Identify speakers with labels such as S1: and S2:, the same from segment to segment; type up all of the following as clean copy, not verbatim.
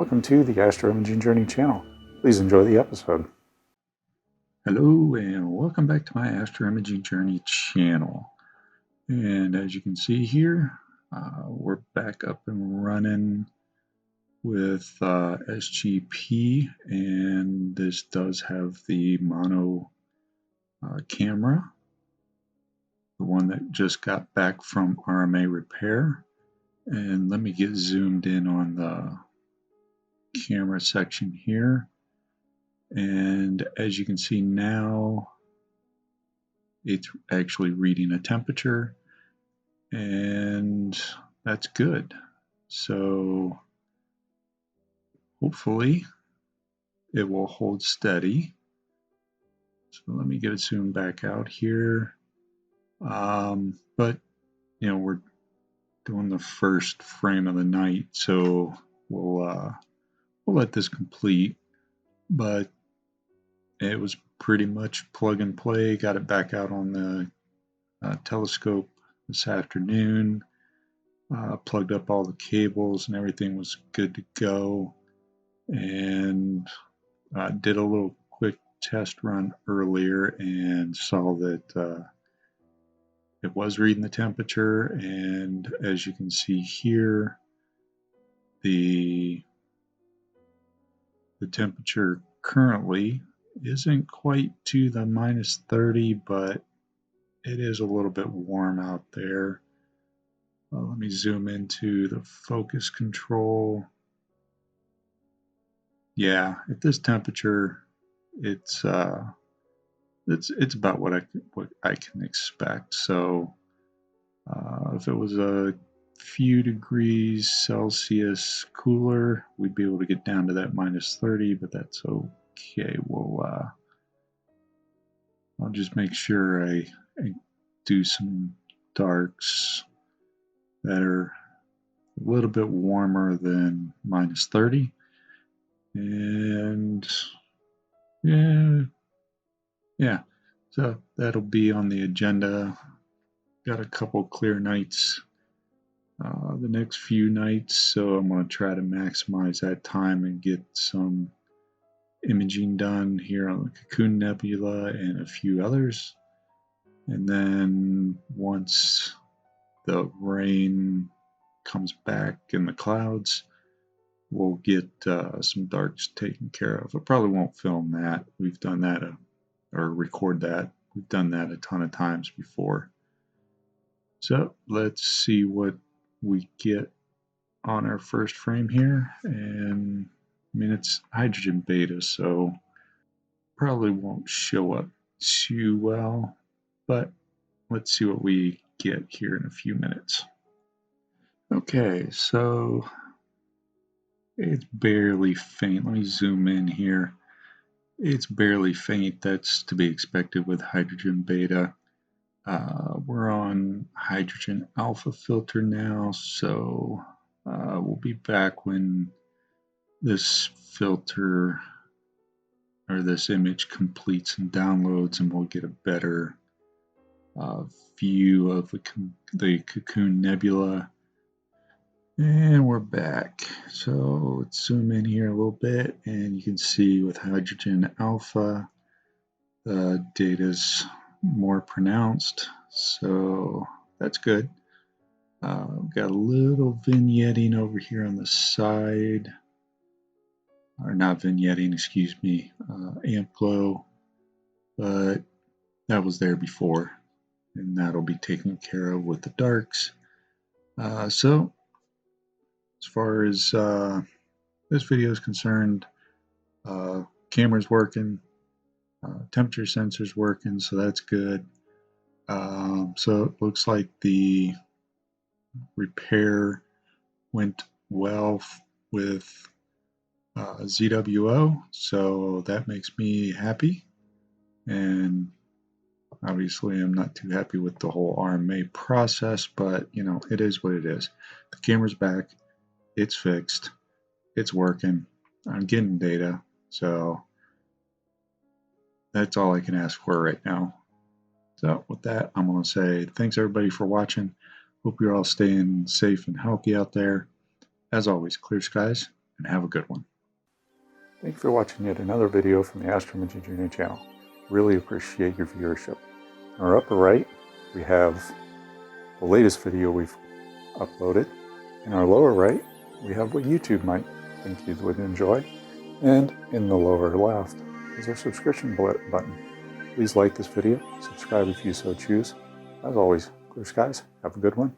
S1: welcome to the Astro Imaging Journey channel. Please enjoy the episode. Hello and welcome back to my Astro Imaging Journey channel. And as you can see here, we're back up and running with SGP, and this does have the mono camera, the one that just got back from RMA repair. And let me get zoomed in on the camera section here, and as you can see now, it's actually reading a temperature, and that's good. So hopefully it will hold steady. So let me get it zoomed back out here. But you know, we're doing the first frame of the night, so we'll let this complete, but it was pretty much plug and play. Got it back out on the telescope this afternoon, plugged up all the cables and everything was good to go, and did a little quick test run earlier and saw that it was reading the temperature, and as you can see here, the temperature currently isn't quite to the -30, but it is a little bit warm out there. Let me zoom into the focus control. Yeah, at this temperature, it's about what I can expect. So if it was a few degrees Celsius cooler, we'd be able to get down to that -30, but that's okay. I'll just make sure I do some darks that are a little bit warmer than -30, and yeah, so that'll be on the agenda. Got a couple clear nights the next few nights, so I'm going to try to maximize that time and get some imaging done here on the Cocoon Nebula and a few others. And then once the rain comes back in the clouds, we'll get some darks taken care of. I probably won't film that. We've done that or record that. We've done that a ton of times before. So let's see what we get on our first frame here. And I mean, it's hydrogen beta, so probably won't show up too well, but let's see what we get here in a few minutes. Okay, so it's barely faint. Let me zoom in here. It's barely faint. That's to be expected with hydrogen beta. We're on hydrogen alpha filter now, so we'll be back when this filter or this image completes and downloads, and we'll get a better view of the Cocoon Nebula. And we're back. So let's zoom in here a little bit, and you can see with hydrogen alpha, the data's more pronounced, so that's good. We've got a little vignetting over here on the side, or not vignetting, excuse me, amp glow, but that was there before, and that'll be taken care of with the darks. So as far as this video is concerned, camera's working, temperature sensor's working, so that's good. So it looks like the repair went well with ZWO, so that makes me happy. And obviously I'm not too happy with the whole RMA process, but you know, it is what it is. The camera's back, it's fixed, it's working, I'm getting data, so that's all I can ask for right now. So with that, I'm going to say thanks everybody for watching. Hope you're all staying safe and healthy out there. As always, clear skies and have a good one.
S2: Thank you for watching yet another video from the Astrometry Junior channel. Really appreciate your viewership. In our upper right, we have the latest video we've uploaded. In our lower right, we have what YouTube might think you would enjoy. And in the lower left is our subscription button. Please like this video, subscribe if you so choose. As always, clear skies, have a good one,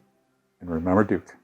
S2: and remember Duke.